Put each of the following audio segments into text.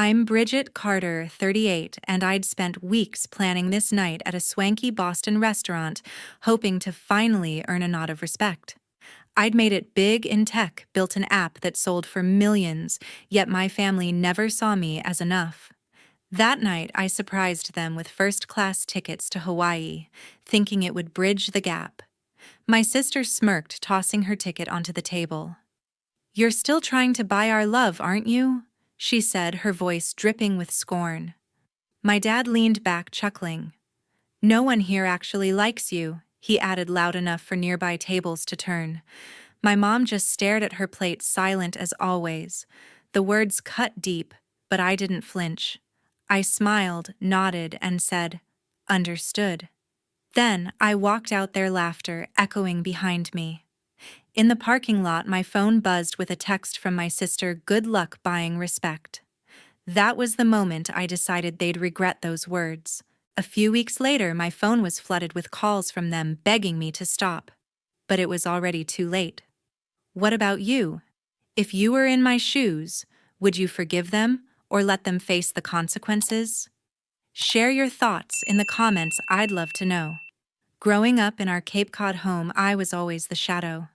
I'm Bridget Carter, 38, and I'd spent weeks planning this night at a swanky Boston restaurant, hoping to finally earn a nod of respect. I'd made it big in tech, built an app that sold for millions, yet my family never saw me as enough. That night, I surprised them with first-class tickets to Hawaii, thinking it would bridge the gap. My sister smirked, tossing her ticket onto the table. "You're still trying to buy our love, aren't you?" she said, her voice dripping with scorn. My dad leaned back, chuckling. "No one here actually likes you," he added loud enough for nearby tables to turn. My mom just stared at her plate, silent as always. The words cut deep, but I didn't flinch. I smiled, nodded, and said, "Understood." Then I walked out, their laughter echoing behind me. In the parking lot, my phone buzzed with a text from my sister, "Good luck buying respect." That was the moment I decided they'd regret those words. A few weeks later, my phone was flooded with calls from them begging me to stop. But it was already too late. What about you? If you were in my shoes, would you forgive them or let them face the consequences? Share your thoughts in the comments, I'd love to know. Growing up in our Cape Cod home, I was always the shadow.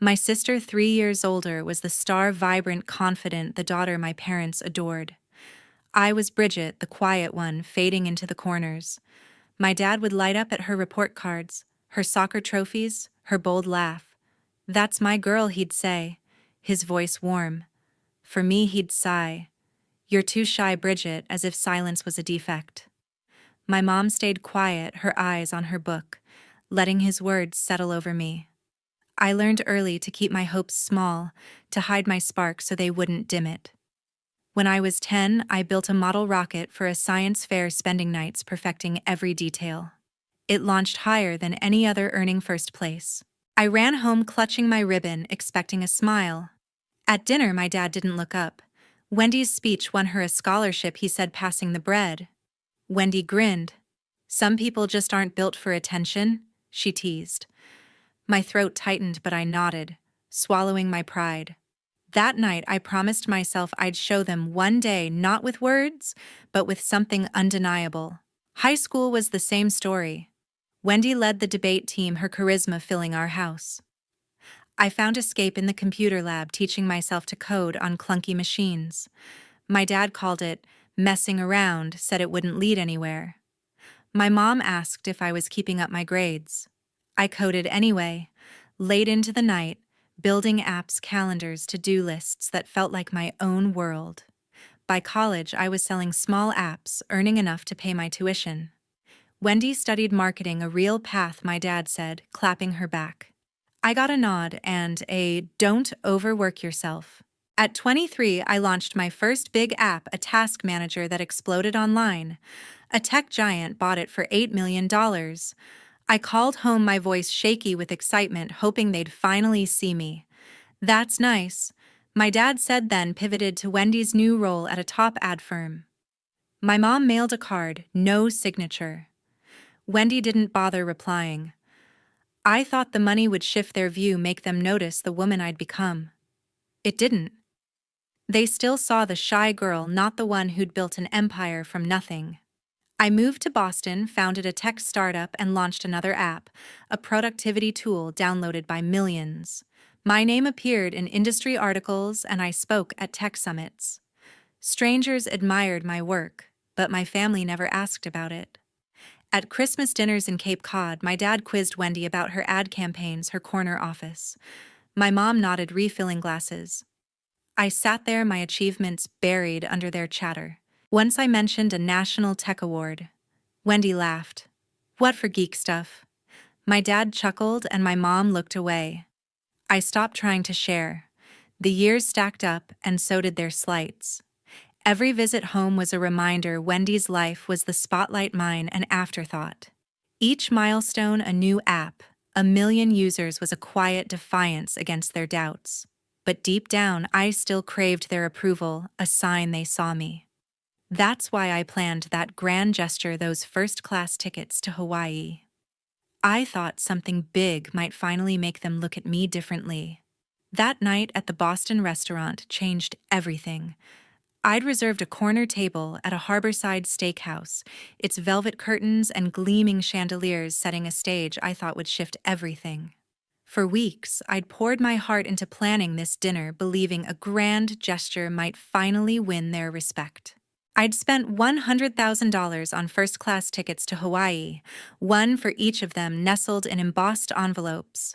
My sister, 3 years older, was the star, vibrant, confident, the daughter my parents adored. I was Bridget, the quiet one, fading into the corners. My dad would light up at her report cards, her soccer trophies, her bold laugh. "That's my girl," he'd say, his voice warm. For me, he'd sigh, "You're too shy, Bridget," as if silence was a defect. My mom stayed quiet, her eyes on her book, letting his words settle over me. I learned early to keep my hopes small, to hide my spark so they wouldn't dim it. When I was 10, I built a model rocket for a science fair, spending nights perfecting every detail. It launched higher than any other, earning first place. I ran home clutching my ribbon, expecting a smile. At dinner, my dad didn't look up. Wendy's speech won her a scholarship, he said, passing the bread. Wendy grinned. "Some people just aren't built for attention," she teased. My throat tightened, but I nodded, swallowing my pride. That night, I promised myself I'd show them one day, not with words, but with something undeniable. High school was the same story. Wendy led the debate team, her charisma filling our house. I found escape in the computer lab, teaching myself to code on clunky machines. My dad called it messing around, said it wouldn't lead anywhere. My mom asked if I was keeping up my grades. I coded anyway, late into the night, building apps, calendars, to-do lists that felt like my own world. By college, I was selling small apps, earning enough to pay my tuition. Wendy studied marketing, a real path, my dad said, clapping her back. I got a nod and a "don't overwork yourself." At 23, I launched my first big app, a task manager that exploded online. A tech giant bought it for $8 million. I called home, my voice shaky with excitement, hoping they'd finally see me. "That's nice," my dad said, then pivoted to Wendy's new role at a top ad firm. My mom mailed a card, no signature. Wendy didn't bother replying. I thought the money would shift their view, make them notice the woman I'd become. It didn't. They still saw the shy girl, not the one who'd built an empire from nothing. I moved to Boston, founded a tech startup, and launched another app, a productivity tool downloaded by millions. My name appeared in industry articles, and I spoke at tech summits. Strangers admired my work, but my family never asked about it. At Christmas dinners in Cape Cod, my dad quizzed Wendy about her ad campaigns, her corner office. My mom nodded, refilling glasses. I sat there, my achievements buried under their chatter. Once I mentioned a national tech award. Wendy laughed. "What for geek stuff?" My dad chuckled, and my mom looked away. I stopped trying to share. The years stacked up, and so did their slights. Every visit home was a reminder Wendy's life was the spotlight, mine an afterthought. Each milestone a new app, a million users was a quiet defiance against their doubts. But deep down, I still craved their approval, a sign they saw me. That's why I planned that grand gesture, those first-class tickets to Hawaii. I thought something big might finally make them look at me differently. That night at the Boston restaurant changed everything. I'd reserved a corner table at a harborside steakhouse, its velvet curtains and gleaming chandeliers setting a stage I thought would shift everything. For weeks, I'd poured my heart into planning this dinner, believing a grand gesture might finally win their respect. I'd spent $100,000 on first-class tickets to Hawaii, one for each of them nestled in embossed envelopes.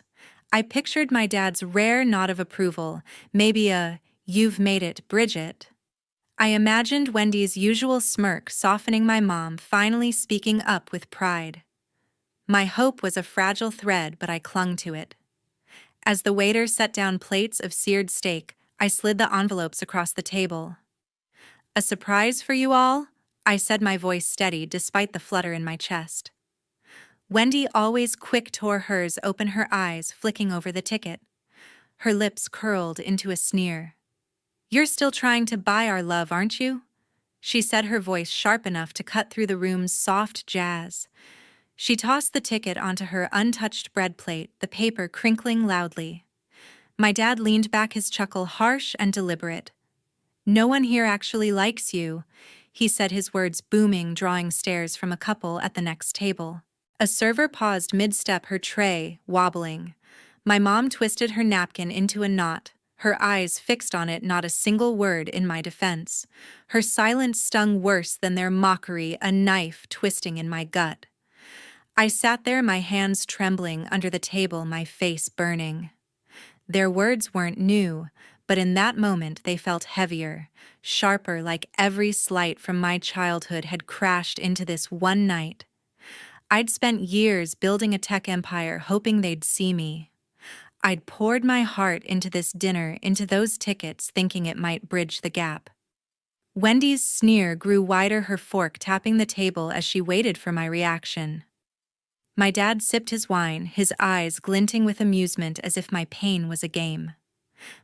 I pictured my dad's rare nod of approval, maybe a, "You've made it, Bridget." I imagined Wendy's usual smirk softening my mom finally speaking up with pride. My hope was a fragile thread, but I clung to it. As the waiter set down plates of seared steak, I slid the envelopes across the table. "A surprise for you all?" I said, my voice steady despite the flutter in my chest. Wendy, always quick tore hers open, her eyes flicking over the ticket. Her lips curled into a sneer. "You're still trying to buy our love, aren't you?" she said, her voice sharp enough to cut through the room's soft jazz. She tossed the ticket onto her untouched bread plate, the paper crinkling loudly. My dad leaned back, his chuckle harsh and deliberate. "No one here actually likes you," he said, his words booming, drawing stares from a couple at the next table. A server paused mid-step, her tray wobbling. My mom twisted her napkin into a knot, her eyes fixed on it, not a single word in my defense. Her silence stung worse than their mockery, a knife twisting in my gut. I sat there, my hands trembling under the table, my face burning. Their words weren't new, but in that moment they felt heavier, sharper, like every slight from my childhood had crashed into this one night. I'd spent years building a tech empire, hoping they'd see me. I'd poured my heart into this dinner, into those tickets, thinking it might bridge the gap. Wendy's sneer grew wider, her fork tapping the table as she waited for my reaction. My dad sipped his wine, his eyes glinting with amusement as if my pain was a game.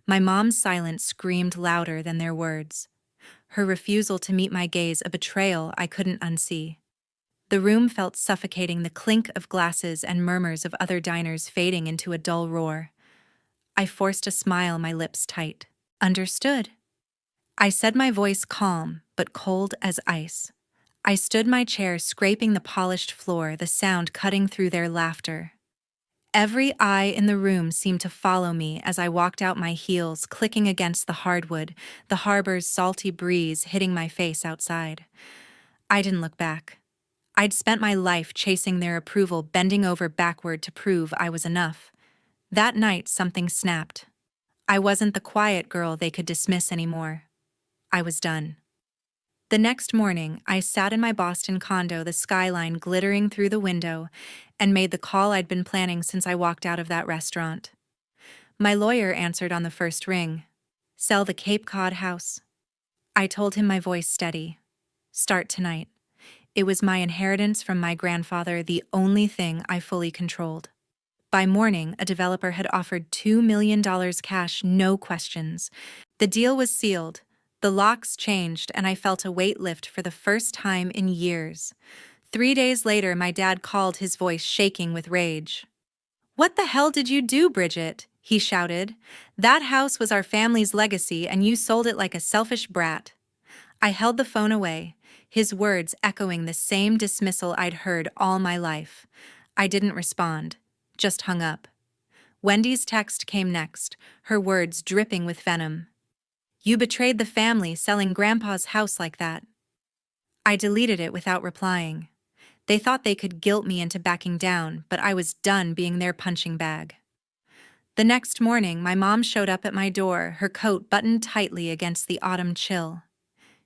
My mom's silence screamed louder than their words. Her refusal to meet my gaze, a betrayal I couldn't unsee. The room felt suffocating, the clink of glasses and murmurs of other diners fading into a dull roar. I forced a smile, my lips tight. "Understood," I said, my voice calm but cold as ice. I stood my chair, scraping the polished floor, the sound cutting through their laughter. Every eye in the room seemed to follow me as I walked out, my heels clicking against the hardwood, the harbor's salty breeze hitting my face outside. I didn't look back. I'd spent my life chasing their approval, bending over backward to prove I was enough. That night, something snapped. I wasn't the quiet girl they could dismiss anymore. I was done. The next morning, I sat in my Boston condo, the skyline glittering through the window, and made the call I'd been planning since I walked out of that restaurant. My lawyer answered on the first ring. "Sell the Cape Cod house." I told him, my voice steady. "Start tonight." It was my inheritance from my grandfather, the only thing I fully controlled. By morning, a developer had offered $2 million cash, no questions. The deal was sealed. The locks changed, and I felt a weight lift for the first time in years. 3 days later, my dad called, his voice shaking with rage. "What the hell did you do, Bridget?" he shouted. "That house was our family's legacy, and you sold it like a selfish brat." I held the phone away, his words echoing the same dismissal I'd heard all my life. I didn't respond, just hung up. Wendy's text came next, her words dripping with venom. "You betrayed the family, selling Grandpa's house like that." I deleted it without replying. They thought they could guilt me into backing down, but I was done being their punching bag. The next morning, my mom showed up at my door, her coat buttoned tightly against the autumn chill.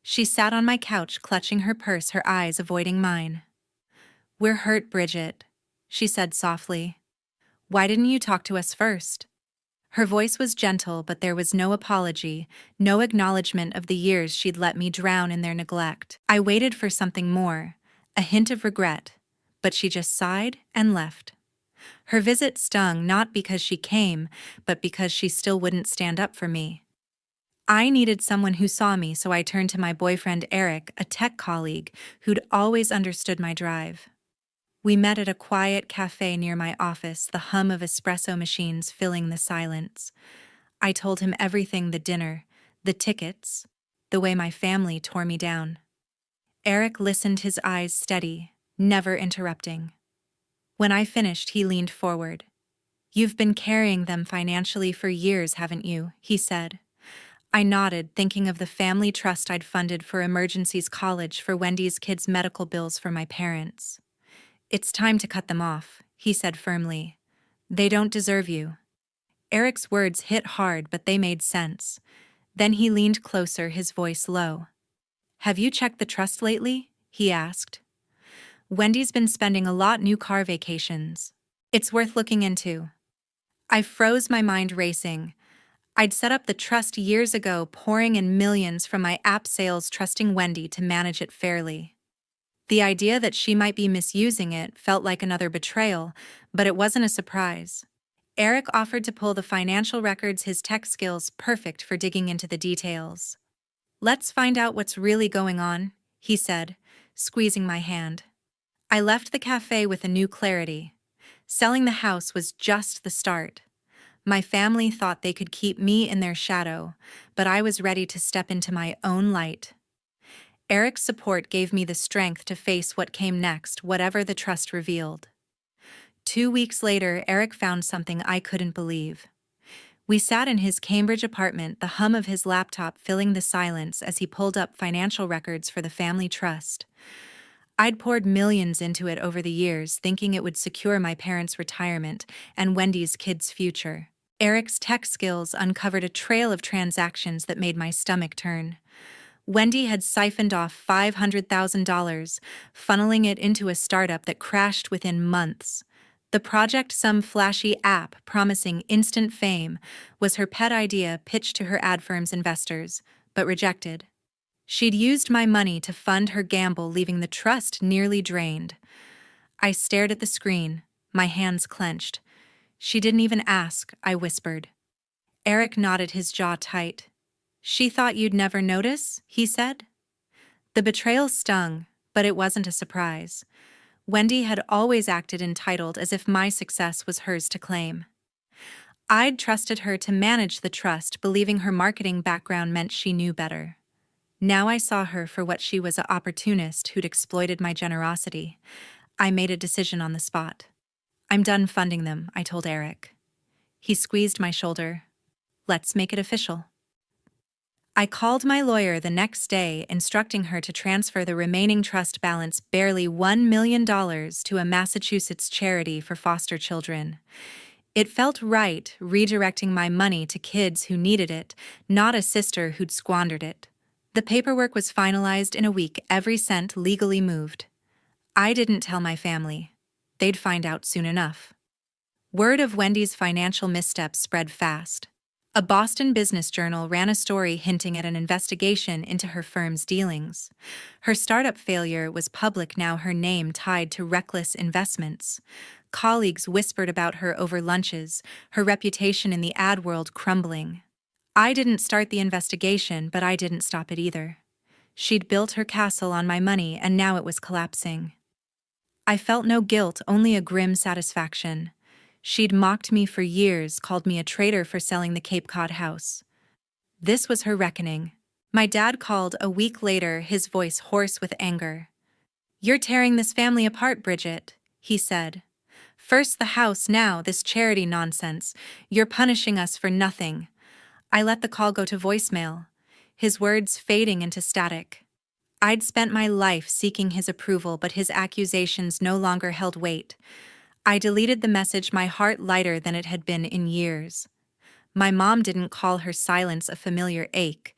She sat on my couch, clutching her purse, her eyes avoiding mine. "We're hurt, Bridget," she said softly. "Why didn't you talk to us first?" Her voice was gentle, but there was no apology, no acknowledgement of the years she'd let me drown in their neglect. I waited for something more, a hint of regret, but she just sighed and left. Her visit stung, not because she came, but because she still wouldn't stand up for me. I needed someone who saw me, so I turned to my boyfriend Eric, a tech colleague who'd always understood my drive. We met at a quiet cafe near my office, the hum of espresso machines filling the silence. I told him everything: the dinner, the tickets, the way my family tore me down. Eric listened, his eyes steady, never interrupting. When I finished, he leaned forward. "You've been carrying them financially for years, haven't you?" he said. I nodded, thinking of the family trust I'd funded for emergencies college, for Wendy's kids' medical bills, for my parents. "It's time to cut them off," he said firmly. "They don't deserve you." Eric's words hit hard, but they made sense. Then he leaned closer, his voice low. "Have you checked the trust lately?" he asked. "Wendy's been spending a lot new car vacations. It's worth looking into." I froze, my mind racing. I'd set up the trust years ago, pouring in millions from my app sales, trusting Wendy to manage it fairly. The idea that she might be misusing it felt like another betrayal, but it wasn't a surprise. Eric offered to pull the financial records, his tech skills perfect for digging into the details. "Let's find out what's really going on," he said, squeezing my hand. I left the cafe with a new clarity. Selling the house was just the start. My family thought they could keep me in their shadow, but I was ready to step into my own light. Eric's support gave me the strength to face what came next, whatever the trust revealed. 2 weeks later, Eric found something I couldn't believe. We sat in his Cambridge apartment, the hum of his laptop filling the silence as he pulled up financial records for the family trust. I'd poured millions into it over the years, thinking it would secure my parents' retirement and Wendy's kids' future. Eric's tech skills uncovered a trail of transactions that made my stomach turn. Wendy had siphoned off $500,000, funneling it into a startup that crashed within months. The project, some flashy app promising instant fame, was her pet idea pitched to her ad firm's investors, but rejected. She'd used my money to fund her gamble, leaving the trust nearly drained. I stared at the screen, my hands clenched. "She didn't even ask," I whispered. Eric nodded, his jaw tight. "She thought you'd never notice?" he said. The betrayal stung, but it wasn't a surprise. Wendy had always acted entitled, as if my success was hers to claim. I'd trusted her to manage the trust, believing her marketing background meant she knew better. Now I saw her for what she was, an opportunist who'd exploited my generosity. I made a decision on the spot. "I'm done funding them," I told Eric. He squeezed my shoulder. "Let's make it official." I called my lawyer the next day, instructing her to transfer the remaining trust balance, barely $1 million, to a Massachusetts charity for foster children. It felt right, redirecting my money to kids who needed it, not a sister who'd squandered it. The paperwork was finalized in a week, every cent legally moved. I didn't tell my family. They'd find out soon enough. Word of Wendy's financial missteps spread fast. A Boston business journal ran a story hinting at an investigation into her firm's dealings. Her startup failure was public now, her name tied to reckless investments. Colleagues whispered about her over lunches, her reputation in the ad world crumbling. I didn't start the investigation, but I didn't stop it either. She'd built her castle on my money, and now it was collapsing. I felt no guilt, only a grim satisfaction. She'd mocked me for years, called me a traitor for selling the Cape Cod house. This was her reckoning. My dad called a week later, his voice hoarse with anger. "You're tearing this family apart, Bridget," he said. "First the house, now this charity nonsense. You're punishing us for nothing." I let the call go to voicemail, his words fading into static. I'd spent my life seeking his approval, but his accusations no longer held weight. I deleted the message, my heart lighter than it had been in years. My mom didn't call her silence a familiar ache,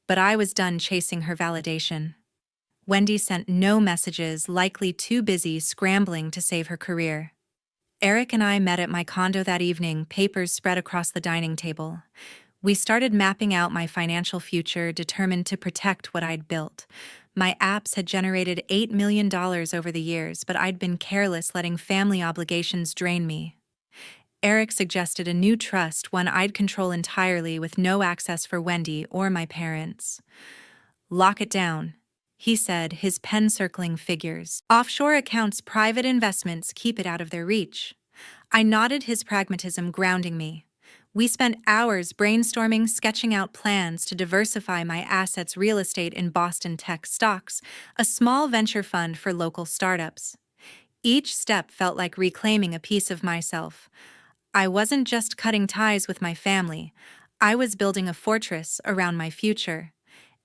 but I was done chasing her validation. Wendy sent no messages, likely too busy scrambling to save her career. Eric and I met at my condo that evening, papers spread across the dining table. We started mapping out my financial future, determined to protect what I'd built. My apps had generated $8 million over the years, but I'd been careless, letting family obligations drain me. Eric suggested a new trust, one I'd control entirely, with no access for Wendy or my parents. "Lock it down," he said, his pen circling figures. "Offshore accounts, private investments, keep it out of their reach." I nodded, his pragmatism grounding me. We spent hours brainstorming, sketching out plans to diversify my assets' real estate in Boston tech stocks, a small venture fund for local startups. Each step felt like reclaiming a piece of myself. I wasn't just cutting ties with my family, I was building a fortress around my future.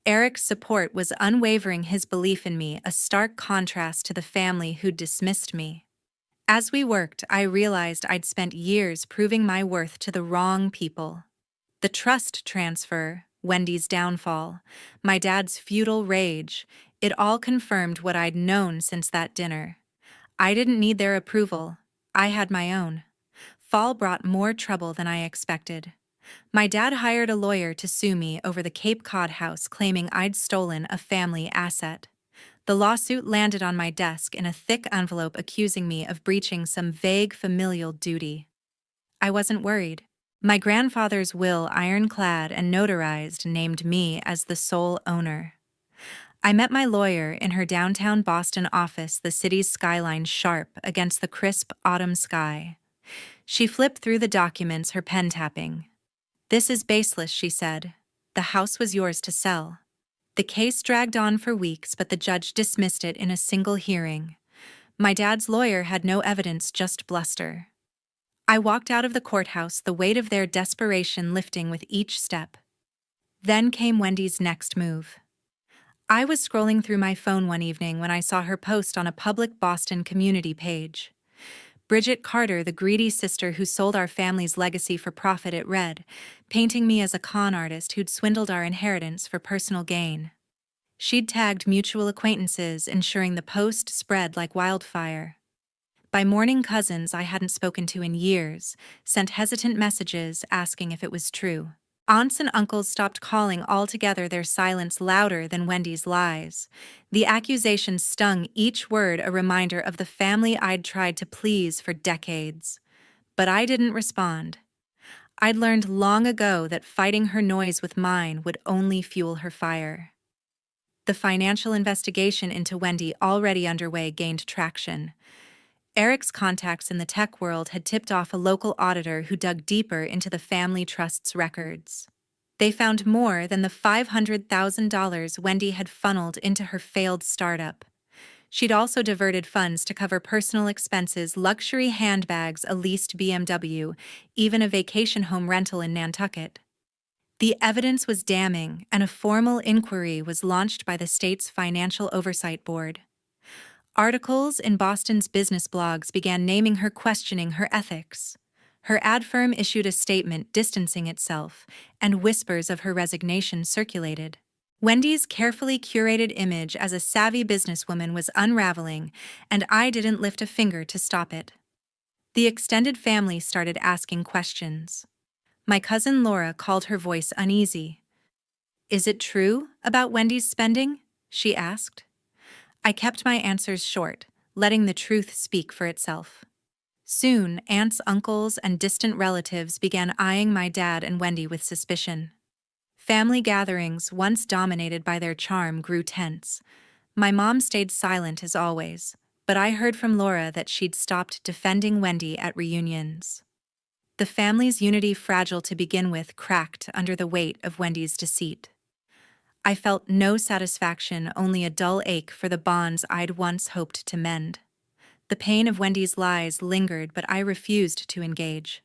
Eric's support was unwavering, his belief in me a stark contrast to the family who'd dismissed me. As we worked, I realized I'd spent years proving my worth to the wrong people. The trust transfer, Wendy's downfall, my dad's futile rage, it all confirmed what I'd known since that dinner. I didn't need their approval. I had my own. Fall brought more trouble than I expected. My dad hired a lawyer to sue me over the Cape Cod house, claiming I'd stolen a family asset. The lawsuit landed on my desk in a thick envelope accusing me of breaching some vague familial duty. I wasn't worried. My grandfather's will, ironclad and notarized, named me as the sole owner. I met my lawyer in her downtown Boston office, the city's skyline sharp against the crisp autumn sky. She flipped through the documents, her pen tapping. "This is baseless," she said. "The house was yours to sell." The case dragged on for weeks, but the judge dismissed it in a single hearing. My dad's lawyer had no evidence, just bluster. I walked out of the courthouse, the weight of their desperation lifting with each step. Then came Wendy's next move. I was scrolling through my phone one evening when I saw her post on a public Boston community page. "Bridget Carter, the greedy sister who sold our family's legacy for profit," it read, painting me as a con artist who'd swindled our inheritance for personal gain. She'd tagged mutual acquaintances, ensuring the post spread like wildfire. By morning, cousins I hadn't spoken to in years sent hesitant messages asking if it was true. Aunts and uncles stopped calling altogether, their silence louder than Wendy's lies. The accusations stung, each word a reminder of the family I'd tried to please for decades. But I didn't respond. I'd learned long ago that fighting her noise with mine would only fuel her fire. The financial investigation into Wendy, already underway, gained traction. Eric's contacts in the tech world had tipped off a local auditor who dug deeper into the family trust's records. They found more than the $500,000 Wendy had funneled into her failed startup. She'd also diverted funds to cover personal expenses, luxury handbags, a leased BMW, even a vacation home rental in Nantucket. The evidence was damning, and a formal inquiry was launched by the state's Financial Oversight Board. Articles in Boston's business blogs began naming her, questioning her ethics. Her ad firm issued a statement distancing itself, and whispers of her resignation circulated. Wendy's carefully curated image as a savvy businesswoman was unraveling, and I didn't lift a finger to stop it. The extended family started asking questions. My cousin Laura called, her voice uneasy. "Is it true about Wendy's spending?" she asked. I kept my answers short, letting the truth speak for itself. Soon, aunts, uncles, and distant relatives began eyeing my dad and Wendy with suspicion. Family gatherings, once dominated by their charm, grew tense. My mom stayed silent as always, but I heard from Laura that she'd stopped defending Wendy at reunions. The family's unity, fragile to begin with, cracked under the weight of Wendy's deceit. I felt no satisfaction, only a dull ache for the bonds I'd once hoped to mend. The pain of Wendy's lies lingered, but I refused to engage.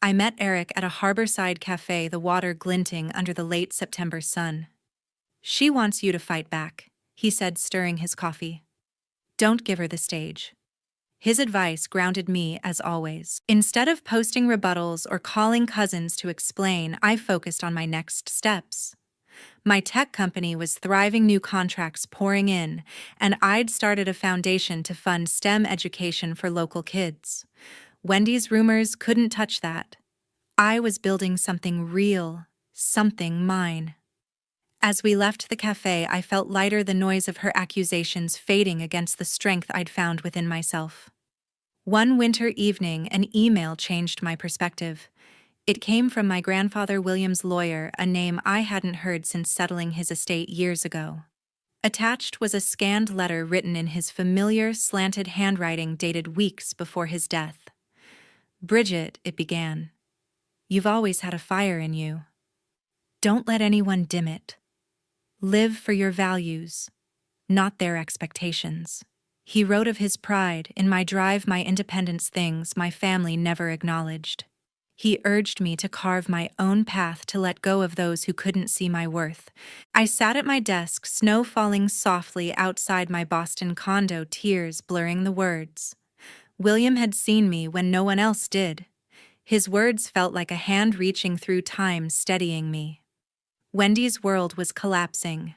I met Eric at a harborside cafe, the water glinting under the late September sun. "She wants you to fight back," he said, stirring his coffee. "Don't give her the stage." His advice grounded me as always. Instead of posting rebuttals or calling cousins to explain, I focused on my next steps. My tech company was thriving, new contracts pouring in, and I'd started a foundation to fund STEM education for local kids. Wendy's rumors couldn't touch that. I was building something real, something mine. As we left the cafe, I felt lighter, the noise of her accusations fading against the strength I'd found within myself. One winter evening, an email changed my perspective. It came from my grandfather William's lawyer, a name I hadn't heard since settling his estate years ago. Attached was a scanned letter written in his familiar, slanted handwriting dated weeks before his death. "Bridget," it began. You've always had a fire in you. Don't let anyone dim it. Live for your values, not their expectations. He wrote of his pride in my drive, my independence, things my family never acknowledged. He urged me to carve my own path, to let go of those who couldn't see my worth. I sat at my desk, snow falling softly outside my Boston condo, tears blurring the words. William had seen me when no one else did. His words felt like a hand reaching through time, steadying me. Wendy's world was collapsing.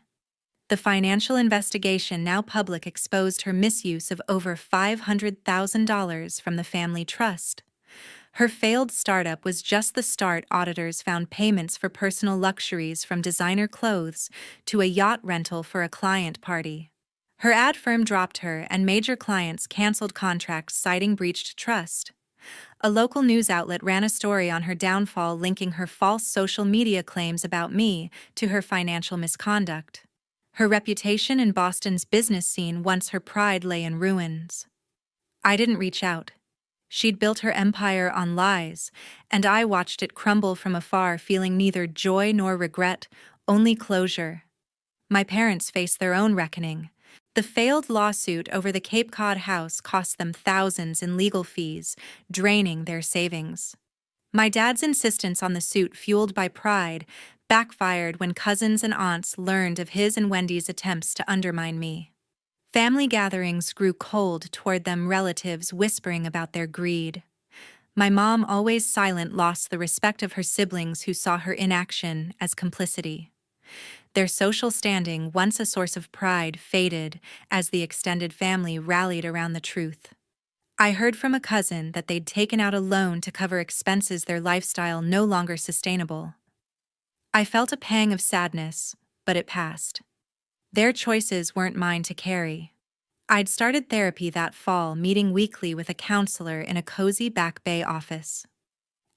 The financial investigation, now public, exposed her misuse of over $500,000 from the family trust. Her failed startup was just the start. Auditors found payments for personal luxuries, from designer clothes to a yacht rental for a client party. Her ad firm dropped her, and major clients canceled contracts, citing breached trust. A local news outlet ran a story on her downfall, linking her false social media claims about me to her financial misconduct. Her reputation in Boston's business scene, once her pride, lay in ruins. I didn't reach out. She'd built her empire on lies, and I watched it crumble from afar, feeling neither joy nor regret, only closure. My parents faced their own reckoning. The failed lawsuit over the Cape Cod house cost them thousands in legal fees, draining their savings. My dad's insistence on the suit, fueled by pride, backfired when cousins and aunts learned of his and Wendy's attempts to undermine me. Family gatherings grew cold toward them, relatives whispering about their greed. My mom, always silent, lost the respect of her siblings, who saw her inaction as complicity. Their social standing, once a source of pride, faded as the extended family rallied around the truth. I heard from a cousin that they'd taken out a loan to cover expenses, their lifestyle no longer sustainable. I felt a pang of sadness, but it passed. Their choices weren't mine to carry. I'd started therapy that fall, meeting weekly with a counselor in a cozy Back Bay office.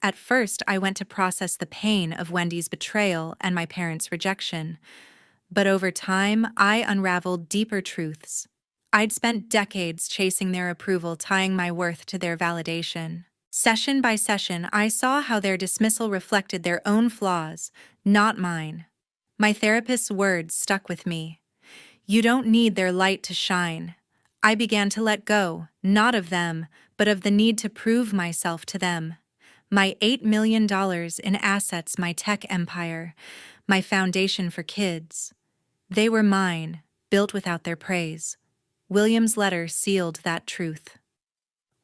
At first, I went to process the pain of Wendy's betrayal and my parents' rejection. But over time, I unraveled deeper truths. I'd spent decades chasing their approval, tying my worth to their validation. Session by session, I saw how their dismissal reflected their own flaws, not mine. My therapist's words stuck with me. You don't need their light to shine. I began to let go, not of them, but of the need to prove myself to them. My $8 million in assets, my tech empire, my foundation for kids. They were mine, built without their praise. William's letter sealed that truth.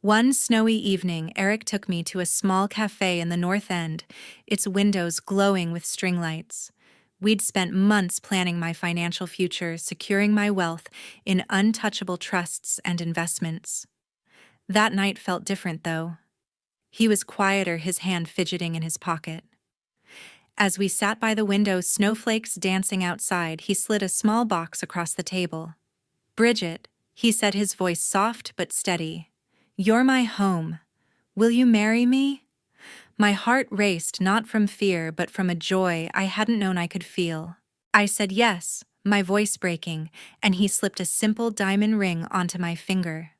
One snowy evening, Eric took me to a small cafe in the North End, its windows glowing with string lights. We'd spent months planning my financial future, securing my wealth in untouchable trusts and investments. That night felt different, though. He was quieter, his hand fidgeting in his pocket. As we sat by the window, snowflakes dancing outside, he slid a small box across the table. Bridget, he said, his voice soft but steady. You're my home. Will you marry me? My heart raced, not from fear, but from a joy I hadn't known I could feel. I said yes, my voice breaking, and he slipped a simple diamond ring onto my finger.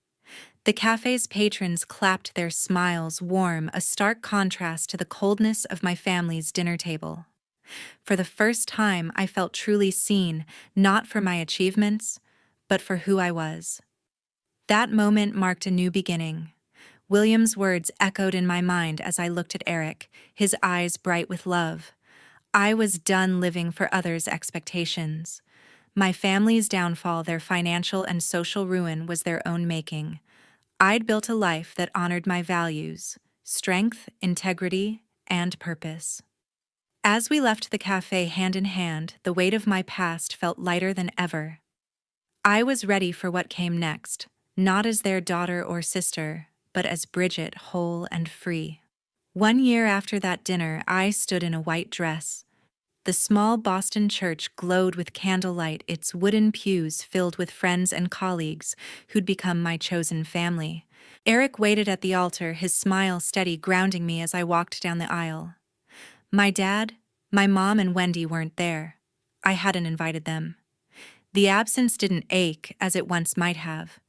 The cafe's patrons clapped, their smiles warm, a stark contrast to the coldness of my family's dinner table. For the first time, I felt truly seen, not for my achievements, but for who I was. That moment marked a new beginning. William's words echoed in my mind as I looked at Eric, his eyes bright with love. I was done living for others' expectations. My family's downfall, their financial and social ruin, was their own making. I'd built a life that honored my values: strength, integrity, and purpose. As we left the cafe hand in hand, the weight of my past felt lighter than ever. I was ready for what came next, not as their daughter or sister, but as Bridget, whole and free. 1 year after that dinner, I stood in a white dress. The small Boston church glowed with candlelight, its wooden pews filled with friends and colleagues who'd become my chosen family. Eric waited at the altar, his smile steady, grounding me as I walked down the aisle. My dad, my mom, and Wendy weren't there. I hadn't invited them. The absence didn't ache as it once might have.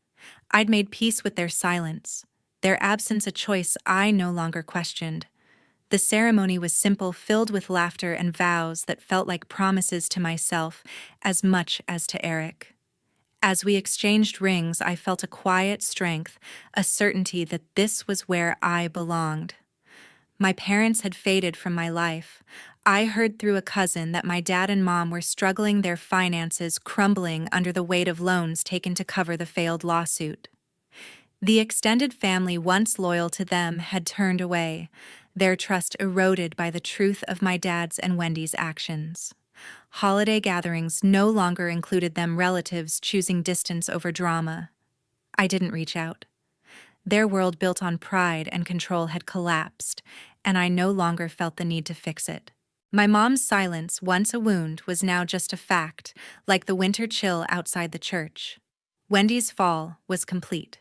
I'd made peace with their silence, their absence a choice I no longer questioned. The ceremony was simple, filled with laughter and vows that felt like promises to myself as much as to Eric. As we exchanged rings, I felt a quiet strength, a certainty that this was where I belonged. My parents had faded from my life. I heard through a cousin that my dad and mom were struggling, their finances crumbling under the weight of loans taken to cover the failed lawsuit. The extended family once loyal to them had turned away, their trust eroded by the truth of my dad's and Wendy's actions. Holiday gatherings no longer included them, relatives choosing distance over drama. I didn't reach out. Their world built on pride and control had collapsed, and I no longer felt the need to fix it. My mom's silence, once a wound, was now just a fact, like the winter chill outside the church. Wendy's fall was complete.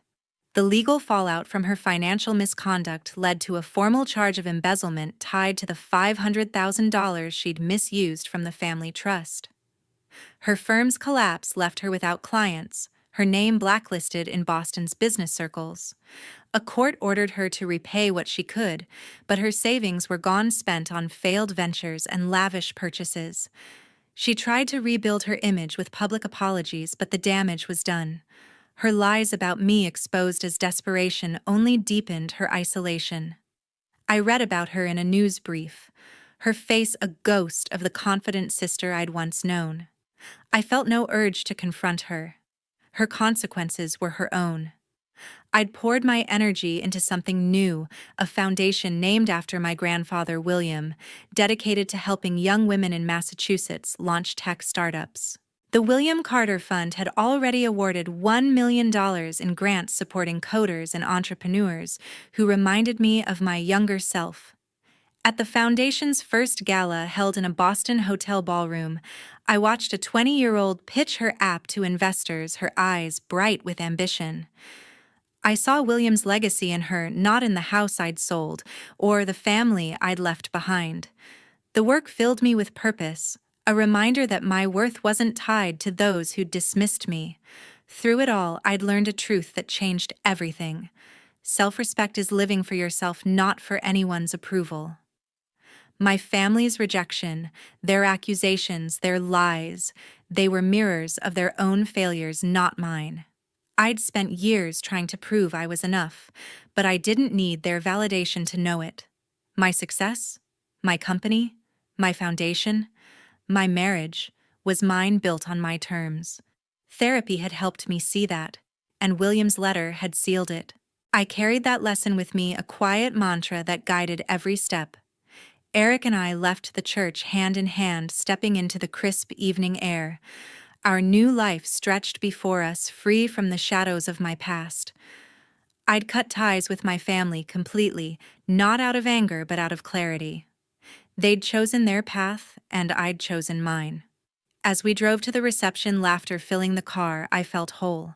The legal fallout from her financial misconduct led to a formal charge of embezzlement tied to the $500,000 she'd misused from the family trust. Her firm's collapse left her without clients, her name blacklisted in Boston's business circles. A court ordered her to repay what she could, but her savings were gone, spent on failed ventures and lavish purchases. She tried to rebuild her image with public apologies, but the damage was done. Her lies about me, exposed as desperation, only deepened her isolation. I read about her in a news brief, her face a ghost of the confident sister I'd once known. I felt no urge to confront her. Her consequences were her own. I'd poured my energy into something new, a foundation named after my grandfather William, dedicated to helping young women in Massachusetts launch tech startups. The William Carter Fund had already awarded $1 million in grants supporting coders and entrepreneurs who reminded me of my younger self. At the foundation's first gala, held in a Boston hotel ballroom, I watched a 20-year-old pitch her app to investors, her eyes bright with ambition. I saw William's legacy in her, not in the house I'd sold or the family I'd left behind. The work filled me with purpose, a reminder that my worth wasn't tied to those who'd dismissed me. Through it all, I'd learned a truth that changed everything. Self-respect is living for yourself, not for anyone's approval. My family's rejection, their accusations, their lies, they were mirrors of their own failures, not mine. I'd spent years trying to prove I was enough, but I didn't need their validation to know it. My success, my company, my foundation, my marriage was mine, built on my terms. Therapy had helped me see that, and William's letter had sealed it. I carried that lesson with me, a quiet mantra that guided every step. Eric and I left the church hand in hand, stepping into the crisp evening air. Our new life stretched before us, free from the shadows of my past. I'd cut ties with my family completely, not out of anger but out of clarity. They'd chosen their path, and I'd chosen mine. As we drove to the reception, laughter filling the car, I felt whole.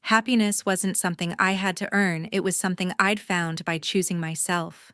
Happiness wasn't something I had to earn, it was something I'd found by choosing myself.